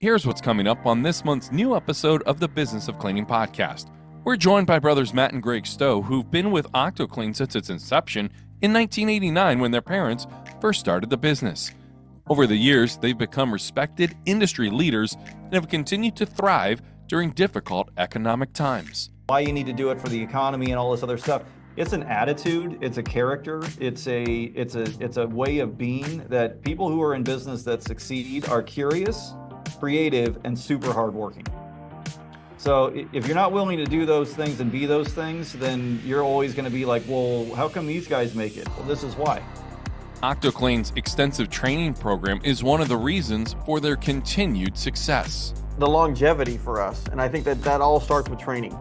Here's what's coming up on this month's new episode of the Business of Cleaning podcast. We're joined by brothers Matt and Greg Stowe, who've been with Octoclean since its inception in 1989 when their parents first started the business. Over the years, they've become respected industry leaders and have continued to thrive during difficult economic times. Why you need to do it for the economy and all this other stuff. It's an attitude, it's a character, it's a way of being that people who are in business that succeed are curious, creative, and super hardworking. So if you're not willing to do those things and be those things, then you're always going to be like, well, how come these guys make it? Well, this is why. Octoclean's extensive training program is one of the reasons for their continued success. The longevity for us, and I think that all starts with training.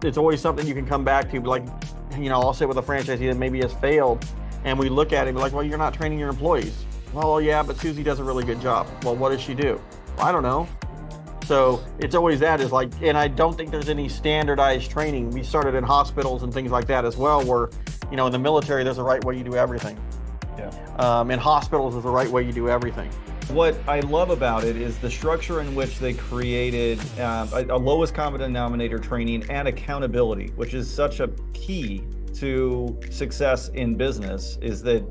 It's always something you can come back to, like, I'll sit with a franchisee that maybe has failed, and we look at it and be like, well, you're not training your employees. Well, yeah, but Susie does a really good job. Well, what does she do? Well, I don't know. So it's always that is like, and I don't think there's any standardized training. We started in hospitals and things like that as well, where, in the military, there's a right way you do everything. Yeah. In hospitals, there's a right way you do everything. What I love about it is the structure in which they created a lowest common denominator training and accountability, which is such a key to success in business, is that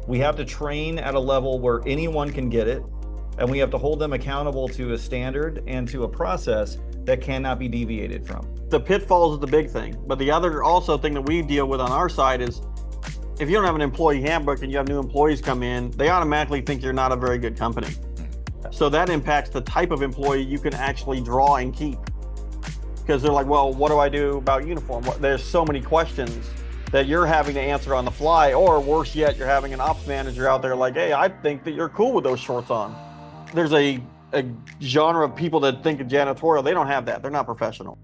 we have to train at a level where anyone can get it, and we have to hold them accountable to a standard and to a process that cannot be deviated from. The pitfalls is the big thing, but the other also thing that we deal with on our side is if you don't have an employee handbook and you have new employees come in, they automatically think you're not a very good company. So that impacts the type of employee you can actually draw and keep. Because they're like, well, what do I do about uniform? There's so many questions that you're having to answer on the fly, or worse yet, you're having an ops manager out there like, hey, I think that you're cool with those shorts on. There's a genre of people that think of janitorial, they don't have that. They're not professional.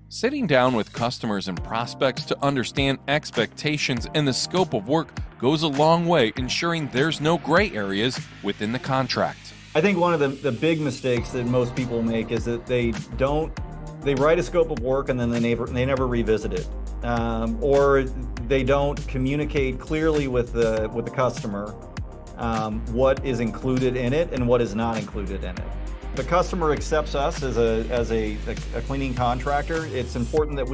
Sitting down with customers and prospects to understand expectations and the scope of work goes a long way, ensuring there's no gray areas within the contract. I think one of the big mistakes that most people make is that they write a scope of work and then they never revisit it, or they don't communicate clearly with the customer what is included in it and what is not included in it. The customer accepts us as a cleaning contractor. It's important that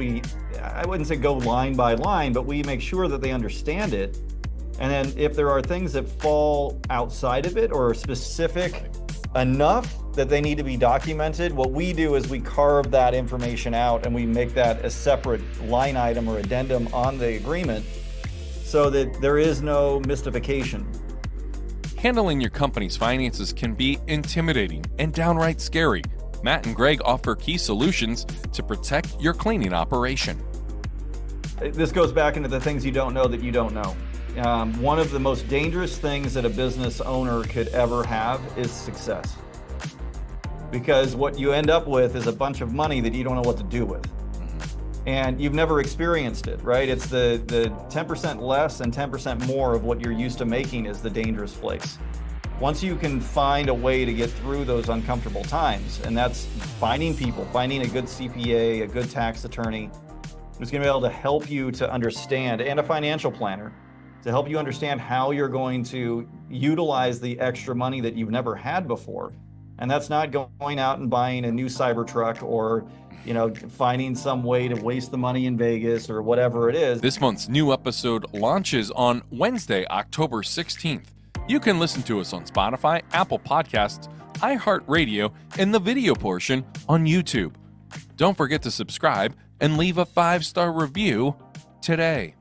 I wouldn't say go line by line, but we make sure that they understand it. And then if there are things that fall outside of it or are specific enough that they need to be documented, what we do is we carve that information out and we make that a separate line item or addendum on the agreement so that there is no mystification. Handling your company's finances can be intimidating and downright scary. Matt and Greg offer key solutions to protect your cleaning operation. This goes back into the things you don't know that you don't know. One of the most dangerous things that a business owner could ever have is success. Because what you end up with is a bunch of money that you don't know what to do with. And you've never experienced it, right? It's the 10% less and 10% more of what you're used to making is the dangerous place. Once you can find a way to get through those uncomfortable times, and that's finding people, finding a good CPA, a good tax attorney, who's gonna be able to help you to understand, and a financial planner, to help you understand how you're going to utilize the extra money that you've never had before. And that's not going out and buying a new Cybertruck or finding some way to waste the money in Vegas or whatever it is. This month's new episode launches on Wednesday, October 16th. You can listen to us on Spotify, Apple Podcasts, iHeartRadio, and the video portion on YouTube. Don't forget to subscribe and leave a 5-star review today.